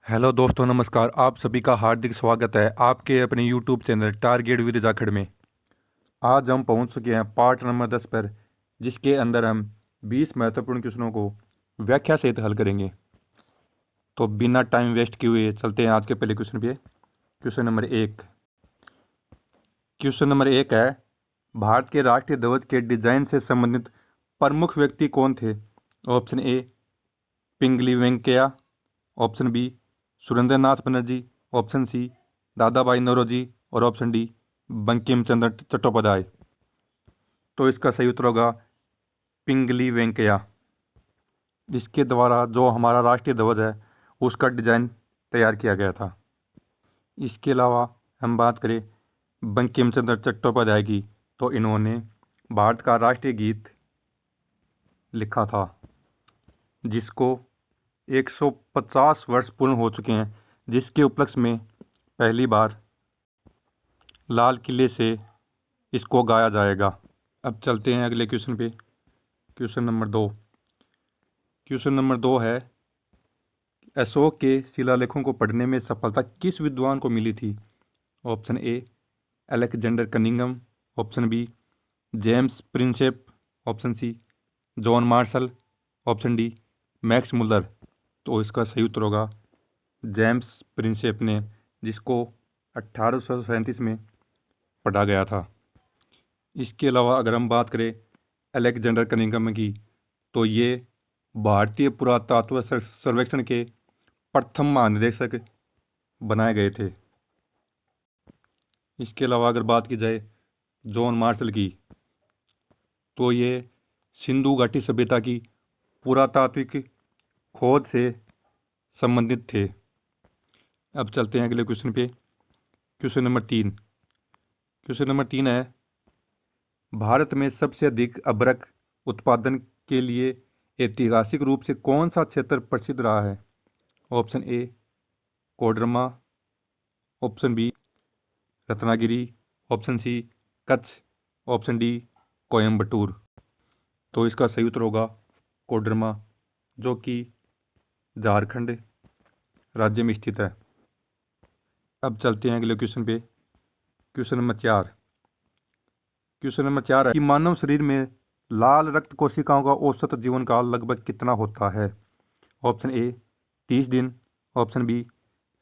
Hello दोस्तों, नमस्कार। आप सभी का हार्दिक स्वागत है आपके अपने YouTube channel target with Jakhar में। आज हम पहुंच चुके हैं पार्ट नंबर 10 पर, जिसके अंदर हम 20 महत्वपूर्ण क्वेश्चनों को व्याख्या सहित हल करेंगे। तो बिना टाइम वेस्ट किए हुए चलते हैं आज के पहले क्वेश्चन पे। Question number 1। क्वेश्चन नंबर 1 है, भारत के राष्ट्रीय ध्वज के डिजाइन से संबंधित प्रमुख व्यक्ति कौन थे? Option A Pingali Venkayya, option B Surendranath Banerjee, option C Dadabhai Naoroji और ऑप्शन डी बंकिम चंद्र चट्टोपाध्याय। तो इसका सही उत्तर होगा पिंगली वेंकैया। इसके द्वारा जो हमारा राष्ट्रीय ध्वज है उसका डिजाइन तैयार किया गया था। इसके अलावा हम बात करें बंकिम चंद्र चट्टोपाध्याय की, तो इन्होंने भारत का राष्ट्रीय गीत लिखा था, जिसको 150 वर्ष पूर्ण हो चुके हैं, जिसके उपलक्ष्य में पहली बार लाल किले से इसको गाया जाएगा। अब चलते हैं अगले क्वेश्चन पे। Question number 2। क्वेश्चन नंबर 2 है, अशोक के शिलालेखों को पढ़ने में सफलता किस विद्वान को मिली थी? Option A Alexander Cunningham, option B James Prinsep, option C John Marshall, option D Max Muller. तो इसका सही उत्तर होगा जेम्स प्रिंसेप ने, जिसको 1837 में पढ़ा गया था। इसके अलावा अगर हम बात करें अलेक्जेंडर कनिंघम की, तो ये भारतीय पुरातत्व सर्वेक्षण के प्रथम महानिदेशक बनाए गए थे। इसके अलावा अगर बात की जाए जॉन मार्शल की, तो ये सिंधु घाटी सभ्यता की पुरातात्विक खोज से संबंधित थे। अब चलते हैं अगले क्वेश्चन पे। Question number 3। क्वेश्चन नंबर 3 है, भारत में सबसे अधिक अभ्रक उत्पादन के लिए ऐतिहासिक रूप से कौन सा क्षेत्र प्रसिद्ध रहा है? Option A Koderma, option B Ratnagiri, option C Kutch, option D Coimbatore. तो इसका सही उत्तर होगा कोडरमा, जो कि झारखंड राज्य में स्थित है। अब चलते हैं अगले क्वेश्चन पे। Question number 4। क्वेश्चन नंबर 4 है कि मानव शरीर में लाल रक्त कोशिकाओं का औसत जीवन काल लगभग कितना होता है? ऑप्शन ए 30 दिन, ऑप्शन बी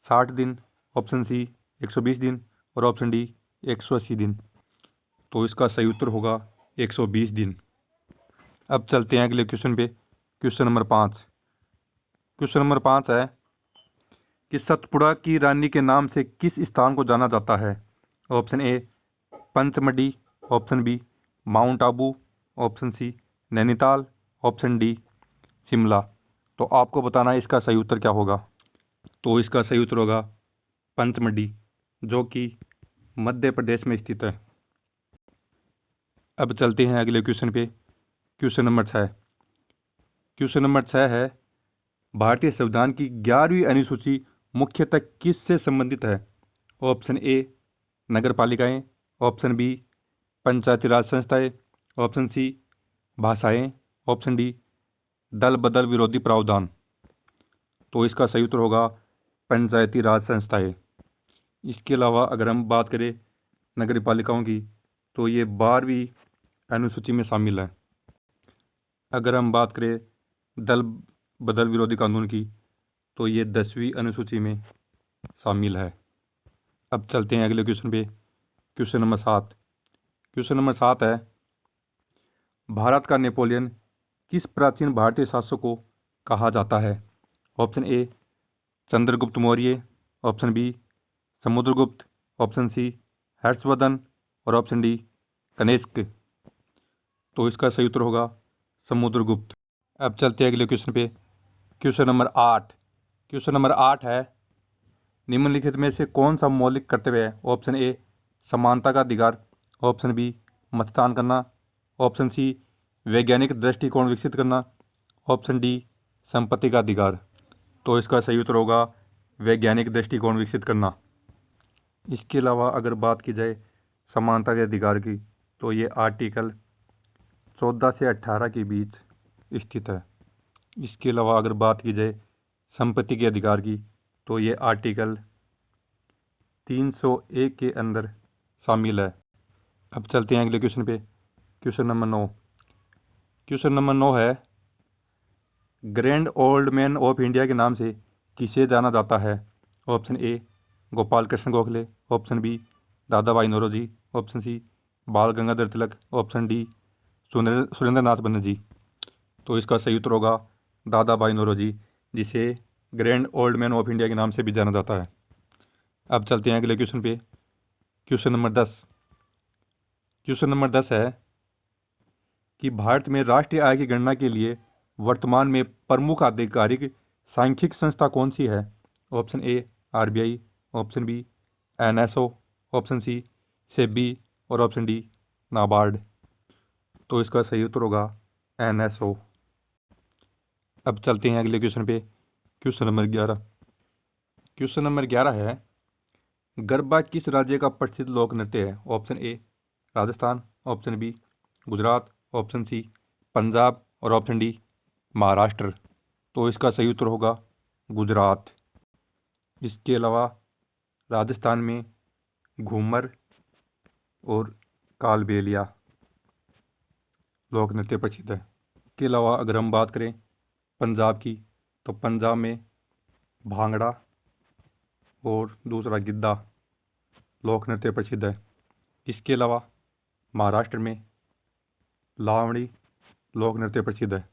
60 दिन, ऑप्शन सी 120 दिन और ऑप्शन डी 180 दिन। तो इसका सही उत्तर होगा 120 दिन। अब चलते हैं अगले क्वेश्चन पे। Question number 5। क्वेश्चन नंबर 5 है कि सतपुड़ा की रानी के नाम से किस स्थान को जाना जाता है? Option A Pachmarhi, option B Mount Abu, option C Nainital, option D Shimla. तो आपको बताना है इसका सही उत्तर क्या होगा। तो इसका सही उत्तर होगा पंचमढ़ी, जो कि मध्य प्रदेश में स्थित है। अब चलते हैं अगले क्वेश्चन पे। Question number 6। क्वेश्चन नंबर 6 है, भारतीय संविधान की 11वीं अनुसूची मुख्यतः किससे संबंधित है? ऑप्शन ए नगर पालिकाएं, ऑप्शन बी पंचायती राज संस्थाएं, ऑप्शन सी भाषाएं, ऑप्शन डी दल बदल विरोधी प्रावधान। तो इसका सही उत्तर होगा पंचायती राज संस्थाएं। इसके अलावा अगर हम बात करें नगर पालिकाओं की, तो ये 12वीं अनुसूची में शामिल है। अगर हम बात करें दल बदल विरोधी कानून की, तो ये 10वीं अनुसूची में शामिल है। अब चलते हैं अगले क्वेश्चन पे। Question number 7। क्वेश्चन नंबर 7 है, भारत का नेपोलियन किस प्राचीन भारतीय शासक को कहा जाता है? Option A Chandragupta Maurya, option B Samudragupta, option C Harshavardhana और ऑप्शन डी कनिष्क। तो इसका सही उत्तर होगा समुद्रगुप्त। अब चलते हैं अगले क्वेश्चन पे। Question number 8। क्वेश्चन नंबर 8 है, निम्नलिखित में से कौन सा मौलिक कर्तव्य है? ऑप्शन ए समानता का अधिकार, ऑप्शन बी मतदान करना, ऑप्शन सी वैज्ञानिक दृष्टिकोण विकसित करना, ऑप्शन डी संपत्ति का अधिकार। तो इसका सही उत्तर होगा वैज्ञानिक दृष्टिकोण विकसित करना। इसके अलावा अगर बात की जाए समानता के अधिकार की, तो ये आर्टिकल 14 से 18 के बीच स्थित है। इसके अलावा अगर बात की जाए संपत्ति के अधिकार की, तो ये आर्टिकल 301 के अंदर शामिल है। अब चलते हैं अगले क्वेश्चन पे। Question number 9। क्वेश्चन नंबर 9 है, grand old man of India के नाम से किसे जाना जाता है? Option A Gopal Krishna Gokhale, option B Dadabhai Naoroji, option C Bal Gangadhar Tilak, option D Surendranath Banerjee. तो इसका सही उत्तर होगा दादा भाई नौरोजी, जिसे grand old man of India के नाम से भी जाना जाता है। अब चलते हैं अगले क्वेश्चन पे। Question number 10। क्वेश्चन नंबर 10 है कि भारत में राष्ट्रीय आय की गणना के लिए वर्तमान में प्रमुख आधिकारिक सांख्यिकी संस्था कौन सी है? Option A RBI, option B NSO, option C SEBI और ऑप्शन डी नाबार्ड। तो इसका सही उत्तर होगा एनएसओ। अब चलते हैं अगले क्वेश्चन पे। Question number 11। क्वेश्चन नंबर 11 है, गरबा किस राज्य का प्रसिद्ध लोक नृत्य है? Option A Rajasthan, option B Gujarat, option C Punjab और ऑप्शन डी महाराष्ट्र। तो इसका सही उत्तर होगा गुजरात। इसके अलावा राजस्थान में घूमर और कालबेलिया लोक नृत्य प्रसिद्ध है। इसके अलावा अगर हम बात करें पंजाब की, तो पंजाब में भांगड़ा और दूसरा गिद्धा लोक नृत्य प्रसिद्ध है। इसके अलावा महाराष्ट्र में लावणी लोक नृत्य प्रसिद्ध है।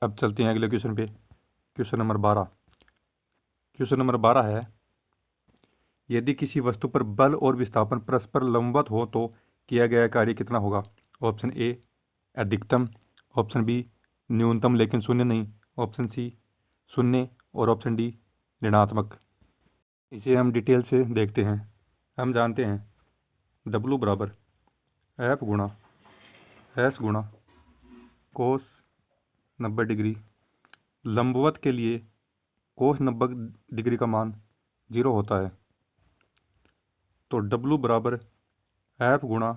अब चलते हैं अगले क्वेश्चन पे। Question number 12। क्वेश्चन नंबर 12 है, यदि किसी वस्तु पर बल और विस्थापन परस्पर लंबवत हो तो किया गया कार्य कितना होगा? ऑप्शन ए अधिकतम, ऑप्शन बी न्यूनतम लेकिन शून्य नहीं, ऑप्शन सी शून्य और ऑप्शन डी ऋणात्मक। इसे हम डिटेल से देखते हैं। हम जानते हैं W बराबर F गुणा S गुणा कोस 90 डिग्री। लंबवत के लिए कोस 90 डिग्री का मान 0 होता है। तो W बराबर F गुणा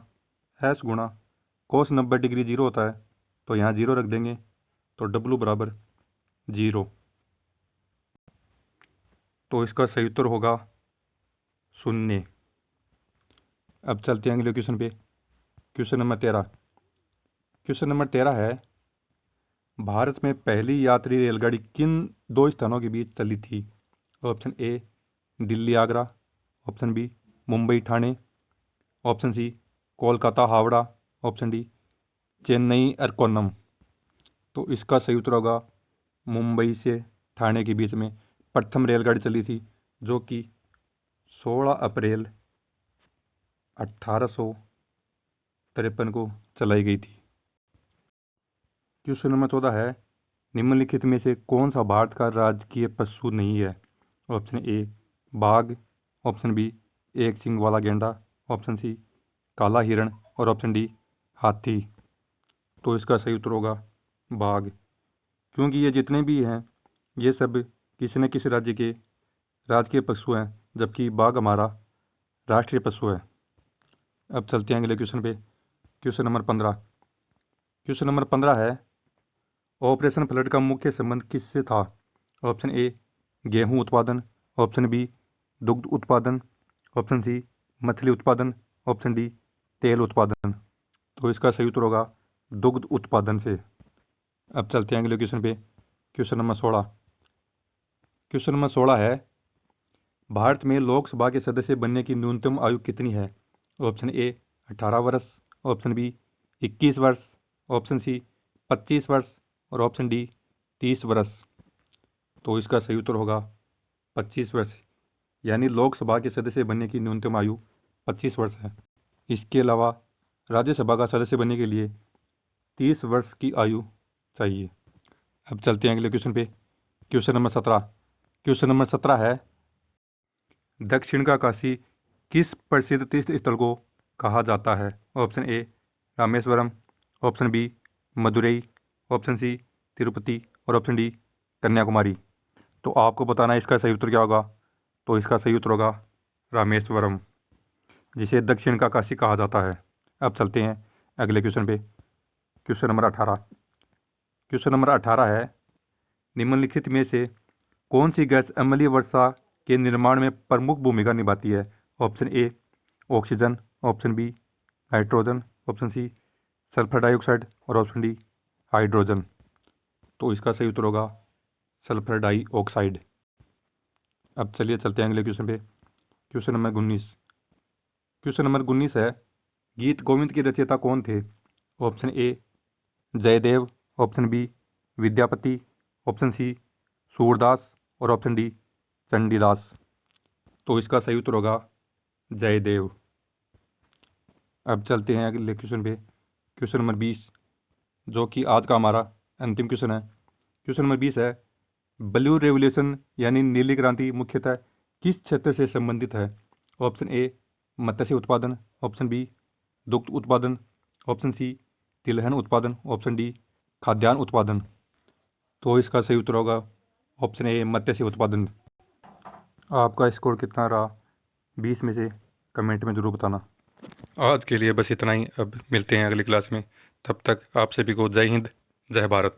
S गुणा कोस 90 डिग्री 0 होता है, तो यहाँ 0 रख देंगे, तो W बराबर 0। तो इसका सही उत्तर होगा शून्य। अब चलते हैं अगले क्वेश्चन पे। Question number 13। क्वेश्चन नंबर 13 है, भारत में पहली यात्री रेलगाड़ी किन दो स्थानों के बीच चली थी? Option A Delhi Agra, option B Mumbai Thane, option C Kolkata Howrah, option D Chennai Arakkonam. तो इसका सही उत्तर होगा मुंबई से ठाणे के बीच में प्रथम रेलगाड़ी चली थी, जो कि 16 अप्रैल 1853 को चलाई गई थी। क्वेश्चन नंबर 14 है, निम्नलिखित में से कौन सा भारत का राजकीय पशु नहीं है? ऑप्शन ए बाघ, ऑप्शन बी एक सींग वाला गेंडा, ऑप्शन सी काला हिरण और ऑप्शन डी हाथी। तो इसका सही उत्तर होगा बाघ, क्योंकि ये जितने भी हैं ये सब किसी न किसी राज्य के राजकीय पशु हैं, जबकि बाघ हमारा राष्ट्रीय पशु है। अब चलते हैं अगले क्वेश्चन पे। Question number 15। क्वेश्चन नंबर 15 है, ऑपरेशन फ्लड का मुख्य संबंध किससे था? ऑप्शन ए गेहूं उत्पादन, ऑप्शन बी दुग्ध उत्पादन, ऑप्शन सी मछली उत्पादन, ऑप्शन डी तेल उत्पादन। तो इसका सही उत्तर होगा दुग्ध उत्पादन से। अब चलते हैं अगले क्वेश्चन पे। Question number 16। क्वेश्चन नंबर 16 है, भारत में लोकसभा के सदस्य बनने की न्यूनतम आयु कितनी है? ऑप्शन ए 18 वर्ष, ऑप्शन बी 21 वर्ष, ऑप्शन सी 25 वर्ष और ऑप्शन डी 30 वर्ष। तो इसका सही उत्तर होगा 25 वर्ष, यानी लोकसभा के सदस्य बनने की न्यूनतम आयु 25 वर्ष है। इसके अलावा राज्यसभा का सदस्य बनने के लिए 30 वर्ष की आयु चाहिए। अब चलते हैं अगले क्वेश्चन पे। Question number 17। क्वेश्चन नंबर 17 है, दक्षिण का काशी किस प्रसिद्ध तीर्थ स्थल को कहा जाता है? Option A Rameswaram, option B Madurai, option C Tirupati और ऑप्शन डी कन्याकुमारी। तो आपको बताना है इसका सही उत्तर क्या होगा। तो इसका सही उत्तर होगा रामेश्वरम, जिसे दक्षिण का काशी कहा जाता है। अब चलते हैं अगले क्वेश्चन पे। Question number 18। क्वेश्चन नंबर 18 है, निम्नलिखित में से कौन सी गैस अम्लीय वर्षा के निर्माण में प्रमुख भूमिका निभाती है? Option A oxygen, option B nitrogen, option C sulphur dioxide और ऑप्शन डी हाइड्रोजन। तो इसका सही उत्तर होगा सल्फर डाइऑक्साइड। अब चलिए चलते हैं अगले क्वेश्चन पे। Question number 19। क्वेश्चन नंबर 19 है, गीत गोविंद के रचयिता कौन थे? Option A Jayadev, option B Vidyapati, option C Surdas और ऑप्शन डी चंडीदास। तो इसका सही उत्तर होगा जयदेव। अब चलते हैं अगले क्वेश्चन पे। क्वेश्चन नंबर 20 जो कि आज का हमारा अंतिम क्वेश्चन है। क्वेश्चन नंबर 20 है, ब्लू रेवोल्यूशन यानी नीली क्रांति मुख्यतः किस क्षेत्र से संबंधित है? ऑप्शन ए मत्स्य उत्पादन, ऑप्शन बी दुग्ध उत्पादन, ऑप्शन सी तिलहन उत्पादन, ऑप्शन डी खाद्यान्न उत्पादन। तो इसका सही उत्तर होगा ऑप्शन ए मत्स्य उत्पादन। आपका स्कोर कितना रहा 20 में से कमेंट में ज़रूर बताना। आज के लिए बस इतना ही। अब मिलते हैं अगली क्लास में। तब तक आप सभी को जय हिंद, जय भारत।